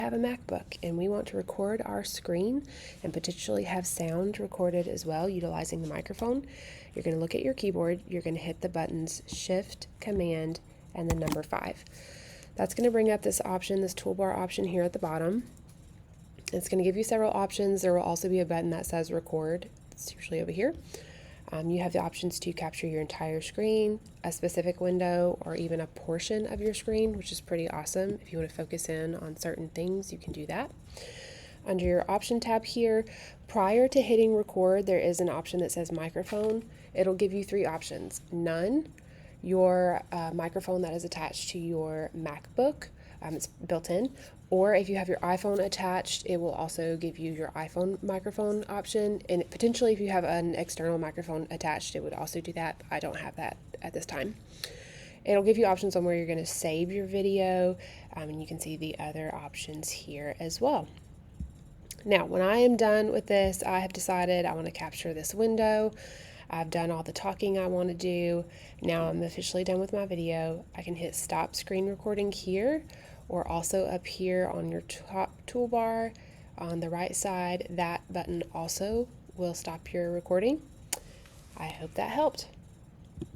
have a MacBook and we want to record our screen and potentially have sound recorded as well utilizing the microphone, you're going to look at your keyboard, you're going to hit the buttons Shift, Command, and the number 5. That's going to bring up this option, this toolbar option here at the bottom. It's going to give you several options. There will also be a button that says Record. It's usually over here. You have the options to capture your entire screen, a specific window, or even a portion of your screen, which is pretty awesome. If you want to focus in on certain things, you can do that. Under your option tab here, prior to hitting record, there is an option that says microphone. It'll give you 3 options. None, your microphone that is attached to your MacBook, it's built in, or if you have your iPhone attached, it will also give you your iPhone microphone option, and potentially if you have an external microphone attached, it would also do that. I don't have that at this time. It'll give you options on where you're going to save your video, and you can see the other options here as well. Now, when I am done with this, I have decided I want to capture this window. I've done all the talking I want to do. Now I'm officially done with my video. I can hit stop screen recording here, or also up here on your top toolbar on the right side. That button also will stop your recording. I hope that helped.